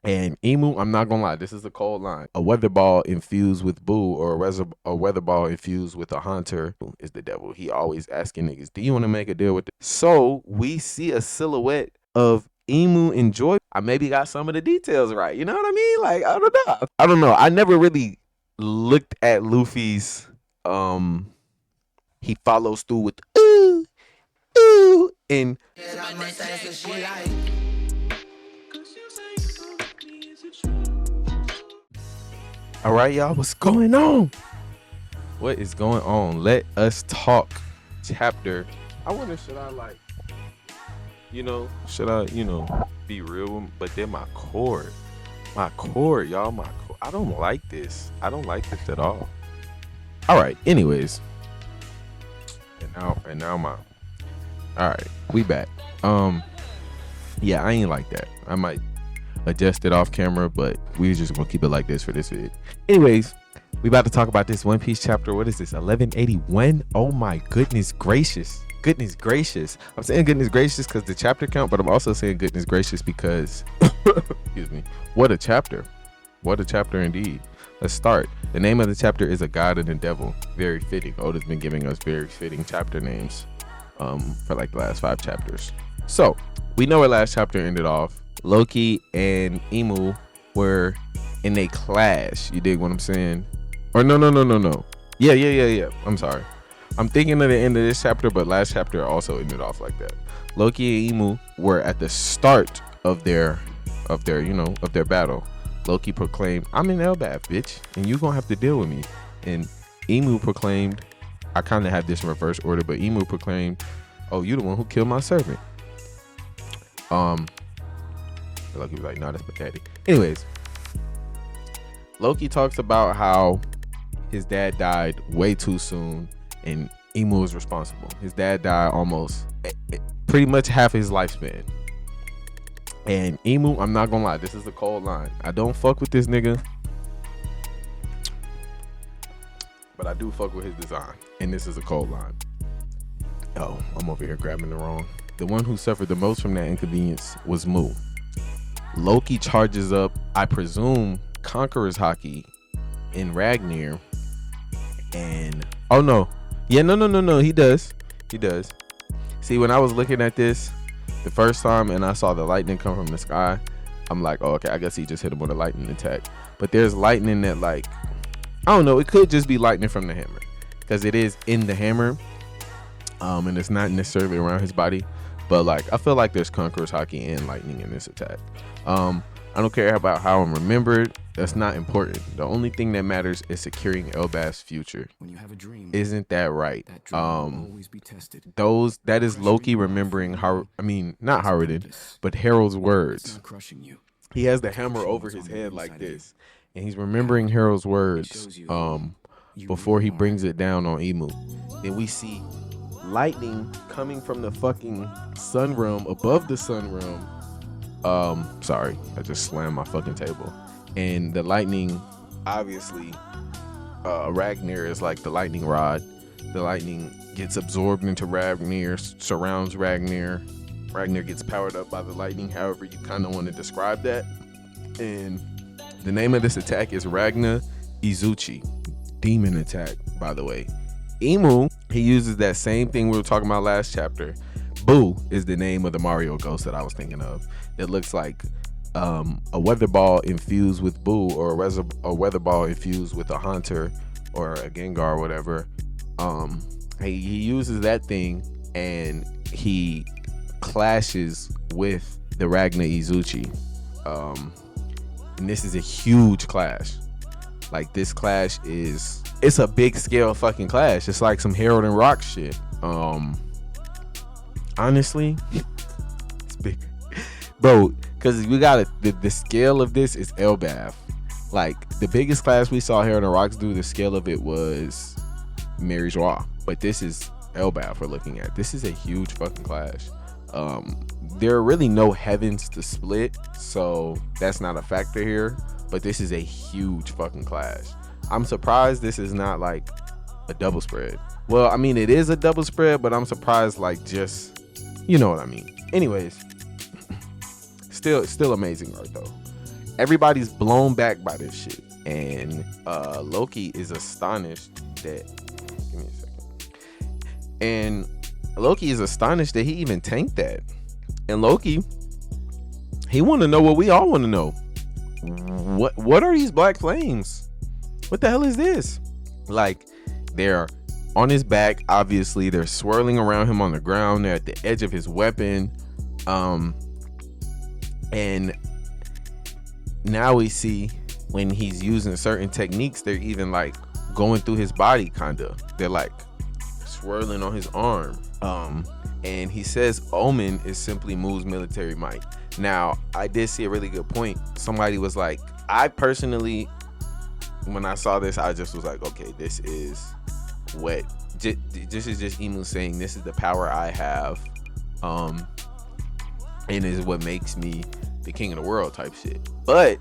And Emu, I'm not gonna lie, this is a cold line. A weather ball infused with Boo or a weather ball infused with a hunter is the devil. He always asking niggas, do you want to make a deal with this? So we see a silhouette of Emu and Joy. I maybe got some of the details right. You know what I mean? Like, I don't know. I don't know. I never really looked at Luffy's he follows through with ooh, ooh, and all right, y'all, what's going on? What is going on? Let us talk. Chapter. I wonder, should I should I, be real? But then my cord, y'all, I don't like this. I don't like this at all. All right. Anyways, and now my. All right, we back. Yeah, I ain't like that. I might adjust it off camera, but we just gonna keep it like this for this vid. Anyways, we about to talk about this One Piece chapter. What is this? 1181. Oh my goodness gracious. Goodness gracious. I'm saying goodness gracious because the chapter count, but I'm also saying goodness gracious because excuse me. What a chapter. What a chapter indeed. Let's start. The name of the chapter is A God and a Devil. Very fitting. Oda's been giving us very fitting chapter names for like the last 5 chapters. So we know where last chapter ended off. Loki and Emu were in a clash. You dig what I'm saying? Or no. Yeah. I'm sorry. I'm thinking of the end of this chapter, but last chapter also ended off like that. Loki and Emu were at the start of their battle. Loki proclaimed, "I'm in Elbaf, bitch, and you gonna have to deal with me." And Emu proclaimed, I kind of had this in reverse order, but Emu proclaimed, "Oh, you the one who killed my servant." Loki was like, "No, that's pathetic." Anyways, Loki talks about how his dad died way too soon and Emu was responsible. His dad died almost pretty much half his lifespan. And Emu, I'm not gonna lie, this is a cold line. I don't fuck with this nigga, but I do fuck with his design. And this is a cold line. Oh, I'm over here grabbing the wrong. The one who suffered the most from that inconvenience was Mu. Loki charges up, I presume, Conqueror's Haki in Ragnir. And oh no. Yeah, no. He does. See, when I was looking at this the first time and I saw the lightning come from the sky, I'm like, oh, okay, I guess he just hit him with a lightning attack. But there's lightning that, like, I don't know, it could just be lightning from the hammer because it is in the hammer, and it's not necessarily around his body. But like, I feel like there's Conqueror's Haki and lightning in this attack. I don't care about how I'm remembered. That's not important. The only thing that matters is securing Elbaf's future. When you have a dream, isn't that right? That dream will always be tested. That is Loki remembering not Harridan, but Harold's words. He has the hammer over his head like this, and he's remembering Harold's words before he brings it down on Emu. Then we see lightning coming from the fucking sun realm above the sun realm. Sorry, I just slammed my fucking table. And the lightning, obviously, Ragnir is like the lightning rod. The lightning gets absorbed into Ragnir, surrounds Ragnir. Ragnir gets powered up by the lightning, however you kind of want to describe that. And the name of this attack is Ragna Izuchi. Demon attack, by the way. Emu, he uses that same thing we were talking about last chapter. Boo is the name of the Mario ghost that I was thinking of. It looks like a weather ball infused with Boo, or a weather ball infused with a hunter or a Gengar or whatever. He uses that thing and he clashes with the Ragna Izuchi. And this is a huge clash. Like, this clash it's a big scale fucking clash. It's like some Harold and Rock shit. Honestly, it's big, bro. Because we got the scale of this is Elbaf. Like, the biggest clash we saw Harold and Rocks do, the scale of it was Mary Joie. But this is Elbaf we're looking at. This is a huge fucking clash. There are really no heavens to split, so that's not a factor here. But this is a huge fucking clash. I'm surprised this is not like a double spread. Well, I mean, it is a double spread, but I'm surprised, like, just, you know what I mean. Anyways, still amazing art though. everybody's blown back by this shit, and Loki is astonished that. Give me a second. And Loki is astonished that he even tanked that. And Loki, he want to know what we all want to know. What are these black flames? What the hell is this? Like, they're on his back. Obviously, they're swirling around him on the ground. They're at the edge of his weapon. And now we see when he's using certain techniques, they're even like going through his body, kinda. They're like swirling on his arm. And he says Omen is simply Mu's military might. Now, I did see a really good point. Somebody was like, I personally, when I saw this, I just was like, okay, this is what, this is just Imus saying this is the power I have, and is what makes me the king of the world type shit. But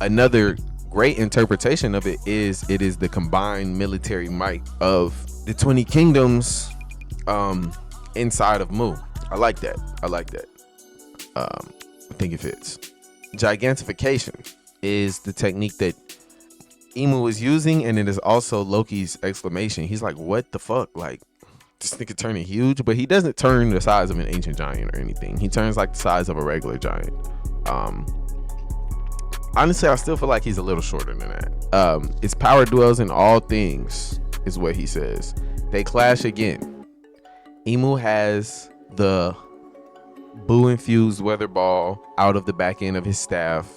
another great interpretation of it is the combined military might of the 20 kingdoms inside of Mu. I like that. I think it fits. Gigantification is the technique that Imu is using, and it is also Loki's exclamation. He's like, what the fuck? Like, this nigga turning huge, but he doesn't turn the size of an ancient giant or anything. He turns like the size of a regular giant. Honestly, I still feel like he's a little shorter than that. Its power dwells in all things, is what he says. They clash again. Imu has the Boo-infused weather ball out of the back end of his staff,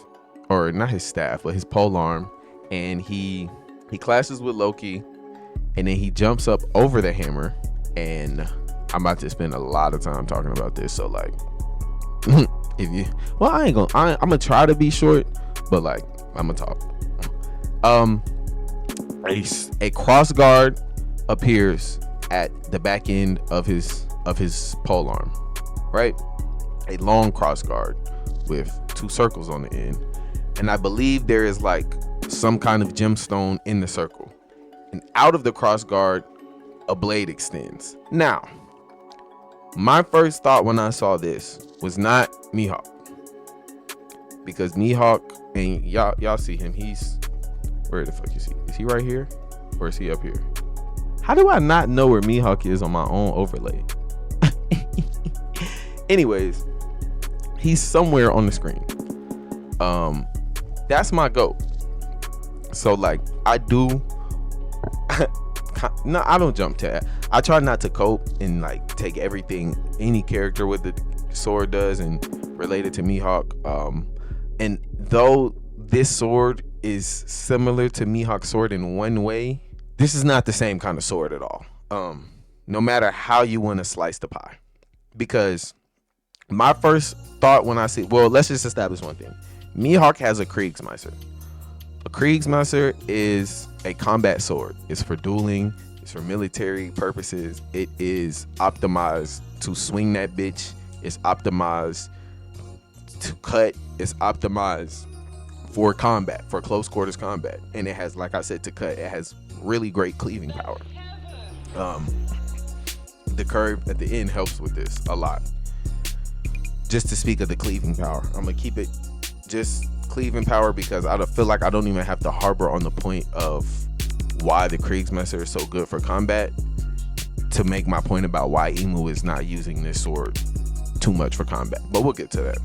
or not his staff, but his polearm, and he clashes with Loki, and then he jumps up over the hammer. And I'm about to spend a lot of time talking about this, so like, if you, well, I'm gonna try to be short, but like, I'm gonna talk. A cross guard appears at the back end of his polearm, right? A long cross guard with 2 circles on the end, and I believe there is like some kind of gemstone in the circle, and out of the cross guard a blade extends. Now, my first thought when I saw this was not Mihawk, because Mihawk, and y'all see him, he's, where the fuck is he? Is he right here, or is he up here? How do I not know where Mihawk is on my own overlay? Anyways, he's somewhere on the screen. That's my goat. So like, I do no, I don't jump to it. I try not to cope and like take everything any character with the sword does and relate it to Mihawk. And though this sword is similar to Mihawk's sword in one way, this is not the same kind of sword at all. No matter how you want to slice the pie. Because my first thought when I see, well, let's just establish one thing. Mihawk has a Hvnmxde. A Hvnmxde is a combat sword. It's for dueling. It's for military purposes. It is optimized to swing that bitch. It's optimized to cut. It's optimized for combat, for close quarters combat. And it has, like I said, to cut. It has really great cleaving power. The curve at the end helps with this a lot. Just to speak of the cleaving power, I'm gonna keep it just cleaving power, because I feel like I don't even have to harbor on the point of why the Hvnmxde is so good for combat to make my point about why Imu is not using this sword too much for combat, but we'll get to that.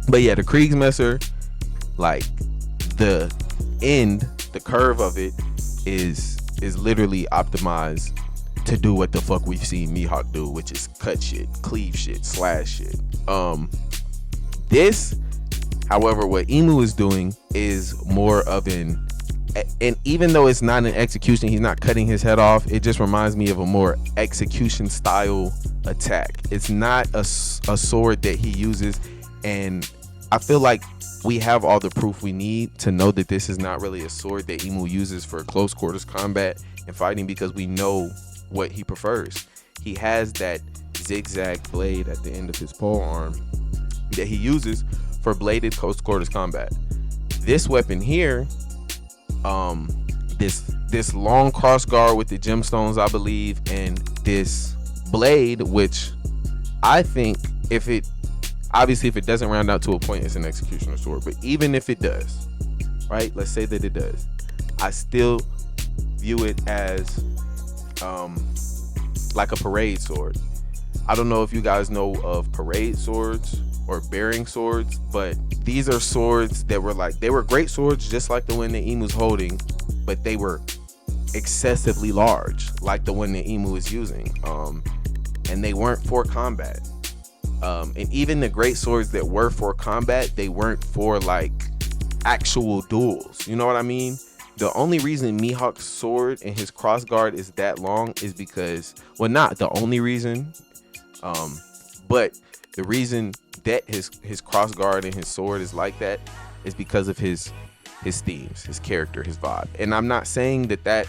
But yeah, the Hvnmxde, like the end, the curve of it is literally optimized to do what the fuck we've seen Mihawk do, which is cut shit, cleave shit, slash shit. This, however, what Imu is doing is more of an, and even though it's not an execution, he's not cutting his head off, it just reminds me of a more execution style attack. It's not a sword that he uses, and I feel like we have all the proof we need to know that this is not really a sword that Imu uses for close quarters combat and fighting, because we know what he prefers. He has that zigzag blade at the end of his pole arm that he uses for bladed close quarters combat. This weapon here, this long cross guard with the gemstones, I believe, and this blade, which I think if it Obviously, if it doesn't round out to a point, it's an executioner sword. But even if it does, right? Let's say that it does. I still view it as like a parade sword. I don't know if you guys know of parade swords or bearing swords, but these are swords that were like, they were great swords just like the one that Imu's holding, but they were excessively large like the one that Imu is using, and they weren't for combat. And even the great swords that were for combat, they weren't for like actual duels, you know what I mean? The only reason Mihawk's sword and his crossguard is that long is because, well, not the only reason, but the reason that his crossguard and his sword is like that is because of his themes, his character, his vibe. And I'm not saying that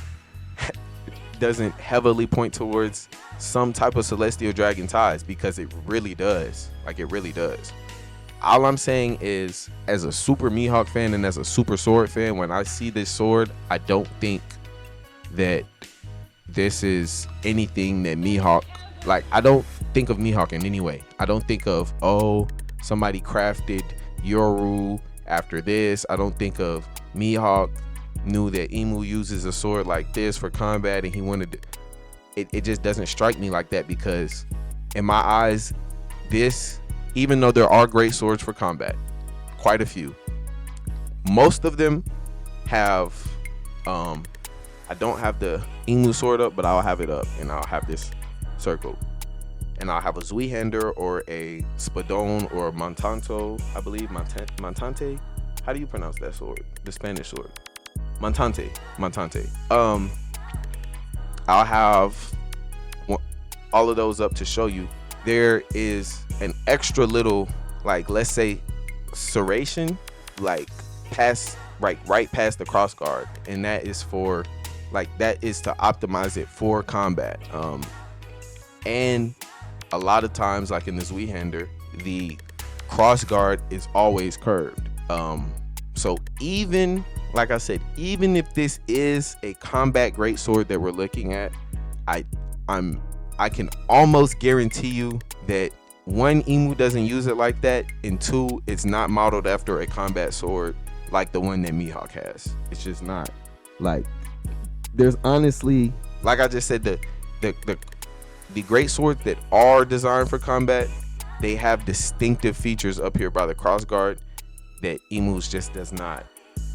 doesn't heavily point towards some type of celestial dragon ties, because it really does. Like, it really does. All I'm saying is, as a super Mihawk fan and as a super sword fan, when I see this sword, I don't think that this is anything that Mihawk, like, I don't think of Mihawk in any way. I don't think of, oh, somebody crafted Yoru after this. I don't think of Mihawk knew that Imu uses a sword like this for combat and he wanted to, it just doesn't strike me like that, because in my eyes, this, even though there are great swords for combat, quite a few, most of them have, I don't have the Imu sword up, but I'll have it up, and I'll have this circle, and I'll have a Zweihander or a Spadone or a Montanto, I believe, Montante. How do you pronounce that sword? The Spanish sword. Montante. I'll have all of those up to show you. There is an extra little, like, let's say serration, like past, right past the cross guard, and that is for, like, that is to optimize it for combat. And a lot of times, like in the Zweihander, the cross guard is always curved. So even, like I said, even if this is a combat great sword that we're looking at, I can almost guarantee you that, one, Imu doesn't use it like that, and two, it's not modeled after a combat sword like the one that Mihawk has. It's just not. Like, there's honestly, like I just said, the great swords that are designed for combat, they have distinctive features up here by the crossguard that Imu's just does not.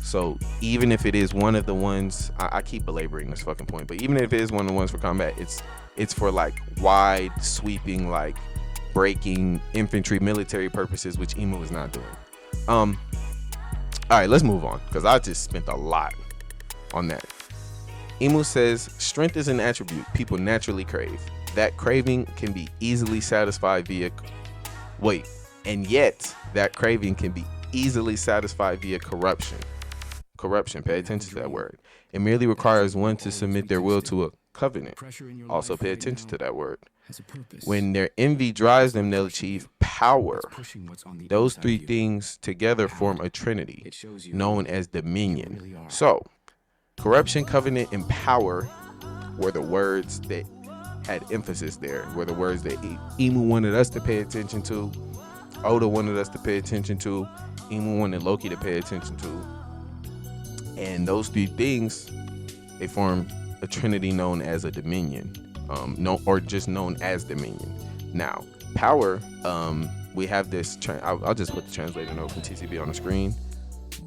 So even if it is one of the ones, I keep belaboring this fucking point, but even if it is one of the ones for combat, it's for like wide sweeping, like breaking infantry military purposes, which Imu is not doing. All right, let's move on, because I just spent a lot on that. Imu says, strength is an attribute people naturally crave. That craving can be easily satisfied via and yet that craving can be easily satisfied via corruption. Pay attention to that word. It merely requires one to submit their will to a covenant. Also pay attention to that word. When their envy drives them, they'll achieve power. Those three things together form a trinity known as dominion. So corruption, covenant, and power were the words that had emphasis there, were the words that Imu wanted us to pay attention to, Oda wanted us to pay attention to, Imu wanted Loki to pay attention to. And those three things, they form a trinity known as a dominion, or just known as dominion. Now, power, we have this, I'll just put the translator note from TCB on the screen,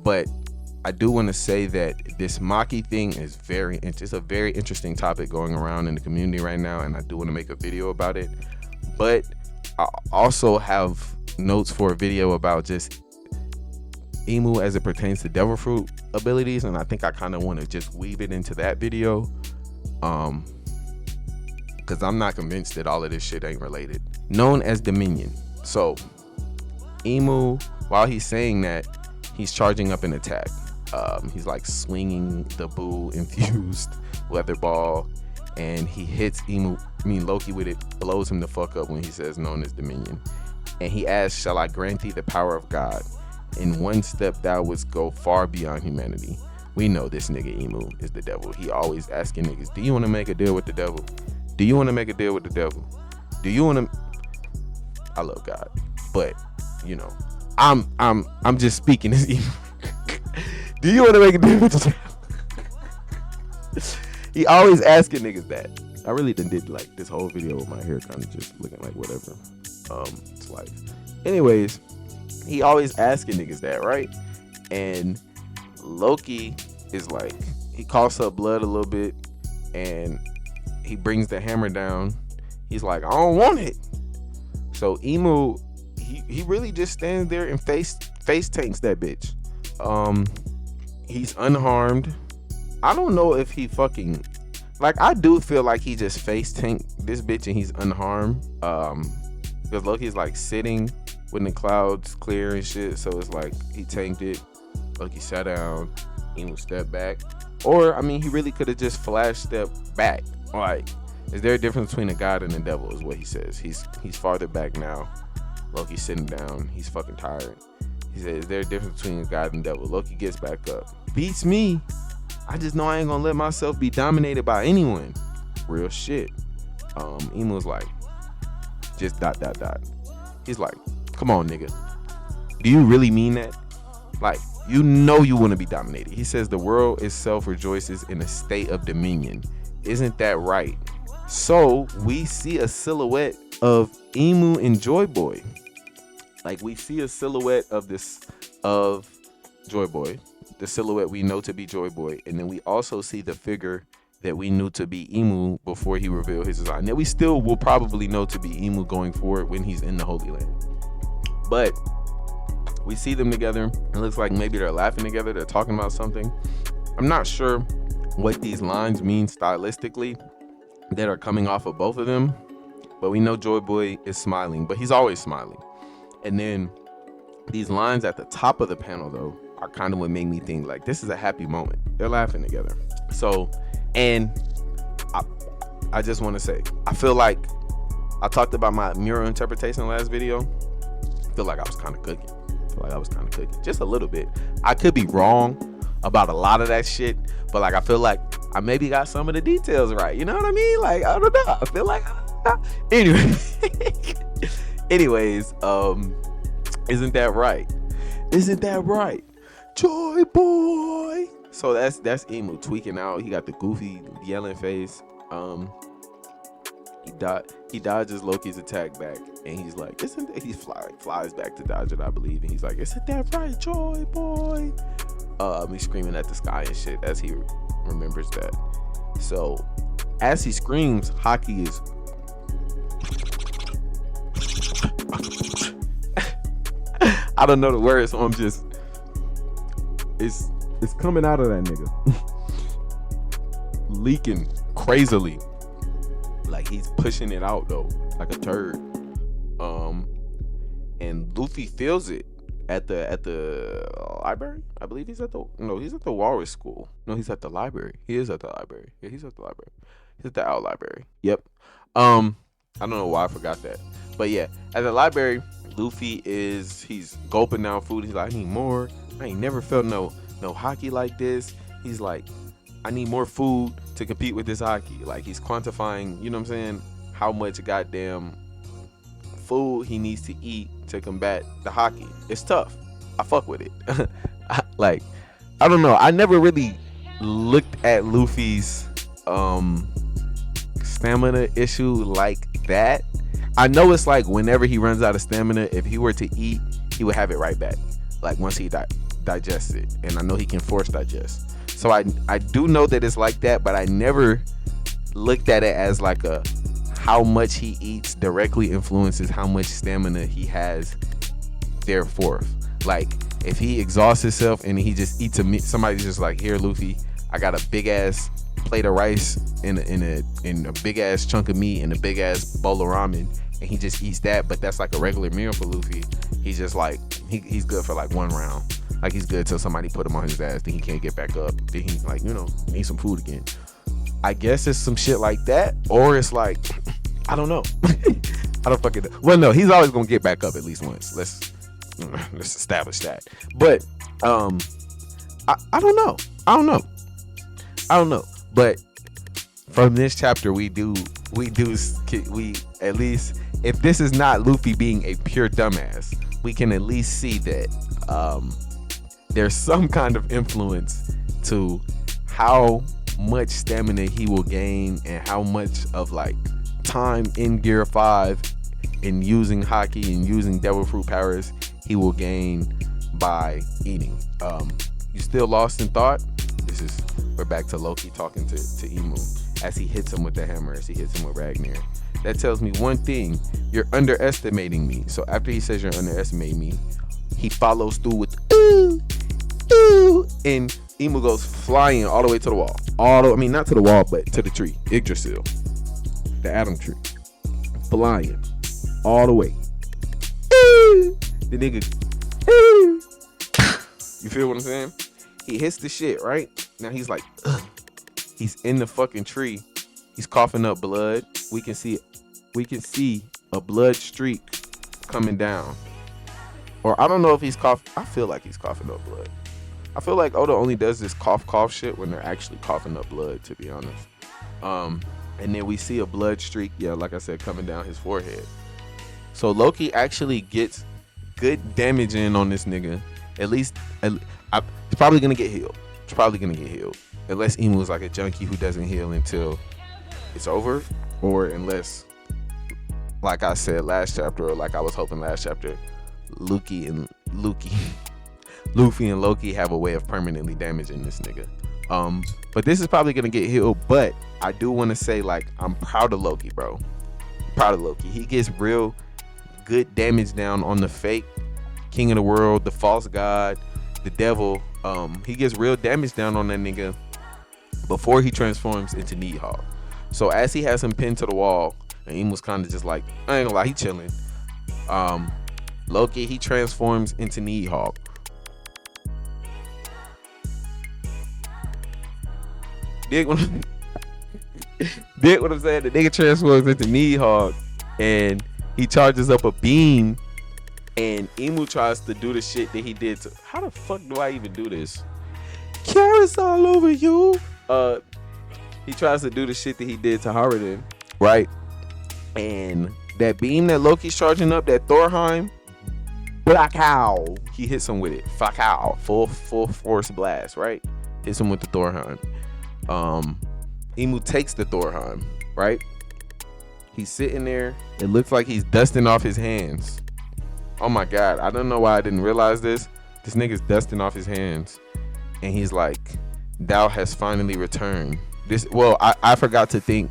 but I do want to say that this Maki thing is it's a very interesting topic going around in the community right now, and I do want to make a video about it. But I also have notes for a video about just Imu as it pertains to devil fruit abilities, and I think I kind of want to just weave it into that video, because I'm not convinced that all of this shit ain't related. Known as dominion. So Imu, while he's saying that, he's charging up an attack. He's like swinging the boo infused leather ball, and he hits Loki with it, blows him the fuck up when he says known as dominion. And he asks, shall I grant thee the power of God? In one step thou wouldst go far beyond humanity. We know this nigga Imu is the devil. He always asking niggas, do you want to make a deal with the devil? Do you want to make a deal with the devil? Do you want to? I love God, but you know, I'm just speaking as Emu. Do you want to make a difference? He always asking niggas that. I really did like this whole video with my hair kind of just looking like whatever. It's life. Anyways, he always asking niggas that, right? And Loki is like, he coughs up blood a little bit and he brings the hammer down. He's like, I don't want it. So Emu, he really just stands there and face tanks that bitch. He's unharmed. I don't know if he fucking, like, I do feel like he just face tanked this bitch and he's unharmed. Because Loki's like sitting when the clouds clear and shit. So it's like he tanked it. Loki sat down. Emu stepped back. Or, I mean, he really could have just flash stepped back. Like, is there a difference between a god and a devil is what he says. He's farther back now. Loki's sitting down. He's fucking tired. He said, is there a difference between a god and devil? Loki gets back up. Beats me. I just know I ain't gonna let myself be dominated by anyone. Real shit. Emu's like, just ... He's like, come on, nigga. Do you really mean that? Like, you know you want to be dominated. He says the world itself rejoices in a state of dominion. Isn't that right? So we see a silhouette of Emu and Joyboy. Like, we see a silhouette of Joyboy, the silhouette we know to be Joyboy, and then we also see the figure that we knew to be Emu before he revealed his design. That we still will probably know to be Emu going forward when he's in the Holy Land. But we see them together. It looks like maybe they're laughing together. They're talking about something. I'm not sure what these lines mean stylistically that are coming off of both of them, but we know Joyboy is smiling, but he's always smiling. And then these lines at the top of the panel, though, are kind of what made me think, like, this is a happy moment. They're laughing together. So, and I just want to say, I feel like I talked about my mural interpretation last video. I feel like I was kind of cooking. Just a little bit. I could be wrong about a lot of that shit, but like, I feel like I maybe got some of the details right. You know what I mean? Like, I don't know. I feel like, anyway. Anyways, isn't that right? Isn't that right? Joyboy. So that's Emu tweaking out. He got the goofy yelling face. He dodges Loki's attack back, and he's like, isn't that, he flies back to dodge it, I believe, and he's like, isn't that right, Joyboy? He's screaming at the sky and shit as he remembers that. So as he screams, Haki is I don't know the words, so I'm just, it's coming out of that nigga. Leaking crazily. Like, he's pushing it out though, like a turd. And Luffy feels it at the library. I believe he's at the Walrus School. No, he's at the library. He is at the library. Yeah, he's at the library. He's at the Owl Library. Yep. I don't know why I forgot that. But yeah, at the library, Luffy he's gulping down food. He's like, I need more. I ain't never felt no Haki like this. He's like, I need more food to compete with this Haki. Like, he's quantifying, you know what I'm saying, how much goddamn food he needs to eat to combat the Haki. It's tough. I fuck with it. Like, I don't know. I never really looked at Luffy's stamina issue like that. I know it's like whenever he runs out of stamina, if he were to eat, he would have it right back. Like, once he digests it. And I know he can force digest. So I do know that it's like that, but I never looked at it as like how much he eats directly influences how much stamina he has therefore. Like, if he exhausts himself and he just eats somebody's just like, here, Luffy, I got a big ass plate of rice and a big ass chunk of meat and a big ass bowl of ramen, and he just eats that, but that's like a regular meal for Luffy. He's just like, he's good for like one round. Like, he's good till somebody put him on his ass, then he can't get back up, then he like, need some food again. I guess it's some shit like that, or it's like, I don't know. I don't fucking know. Well, no, he's always gonna get back up at least once. Let's establish that. But I don't know. But from this chapter, we at least, if this is not Luffy being a pure dumbass, we can at least see that there's some kind of influence to how much stamina he will gain and how much of like time in Gear 5 and using Haki and using Devil Fruit powers he will gain by eating. You still lost in thought? We're back to Loki talking to Imu as he hits him with the hammer, as he hits him with Ragnar. That tells me one thing: you're underestimating me. So after he says you're underestimating me, he follows through with ooh, ooh, and Imu goes flying all the way to the wall. Not to the wall, but to the tree, Yggdrasil, the Atom tree, flying all the way. The nigga, you feel what I'm saying? He hits the shit, right? Now he's like, ugh. He's in the fucking tree. He's coughing up blood. We can see a blood streak coming down. Or I don't know if he's coughing. I feel like he's coughing up blood. I feel like Oda only does this cough shit when they're actually coughing up blood, to be honest. And then we see a blood streak, yeah, like I said, coming down his forehead. So Loki actually gets good damage in on this nigga. At least, it's probably gonna get healed. Unless Imu is like a junkie who doesn't heal until it's over, or unless, like I said last chapter, or like I was hoping last chapter, Luffy and Loki have a way of permanently damaging this nigga. But this is probably gonna get healed. But I do want to say, like, I'm proud of Loki, bro. Proud of Loki. He gets real good damage down on the fake king of the world, the false god, the devil. He gets real damage down on that nigga before he transforms into Needhog. So as he has him pinned to the wall, and Imu's kind of just like, I ain't gonna lie, he chilling. Loki, he transforms into Needhog. Dig what I'm saying? The nigga transforms into Needhog, and he charges up a beam, and Imu tries to do the shit that he did to. How the fuck do I even do this? Carrots all over you. He tries to do the shit that he did to Hariden, right? And that beam that Loki's charging up, that Thorheim, Blackow, he hits him with it. Fuck out, full force blast, right? Hits him with the Thorheim. Imu takes the Thorheim, right? He's sitting there. It looks like he's dusting off his hands. Oh my god, I don't know why I didn't realize this. This nigga's dusting off his hands, and he's like, "Thou has finally returned." I forgot to think.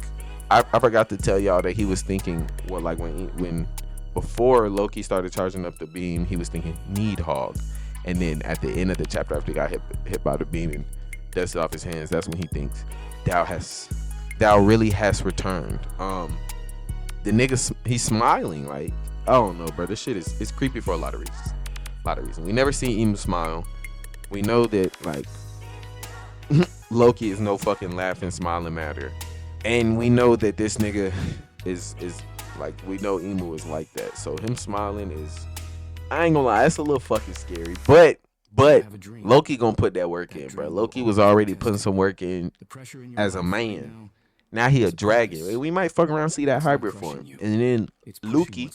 I forgot to tell y'all that he was thinking, well, like when before Loki started charging up the beam, he was thinking Needhog, and then at the end of the chapter, after he got hit by the beam and dusted off his hands, that's when he thinks, "Thou really has returned." The nigga, he's smiling like, I don't know, bro. This shit it's creepy for a lot of reasons. We never seen Imu smile. We know that, like, Loki is no fucking laughing, smiling matter. And we know that this nigga is like, we know Imu is like that. So him smiling is, I ain't gonna lie, it's a little fucking scary. But Loki gonna put that work in, bro. Loki was already putting some work in as a man. Now he a dragon. We might fuck around and see that hybrid form. And then Loki,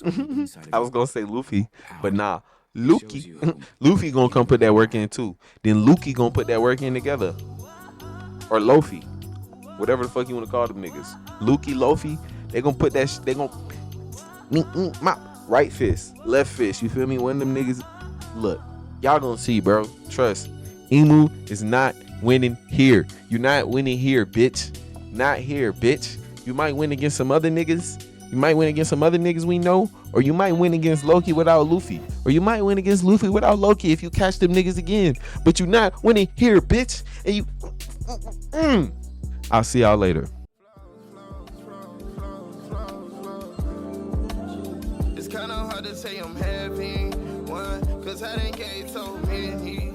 I was gonna say Luffy, but nah. Luffy gonna come put that work in too. Then Loki gonna put that work in together. Or Lofi. Whatever the fuck you wanna call them niggas. Lofi, they gonna put that they gonna right fist, left fist. You feel me? One of them niggas. Look, y'all gonna see, bro. Trust. Imu is not winning here. You're not winning here, bitch. Not here, bitch. You might win against some other niggas. You might win against some other niggas we know. Or you might win against Loki without Luffy. Or you might win against Luffy without Loki if you catch them niggas again. But you're not winning here, bitch. And you... I'll see y'all later. It's kind of hard to say I'm having one, cause I done gave so many.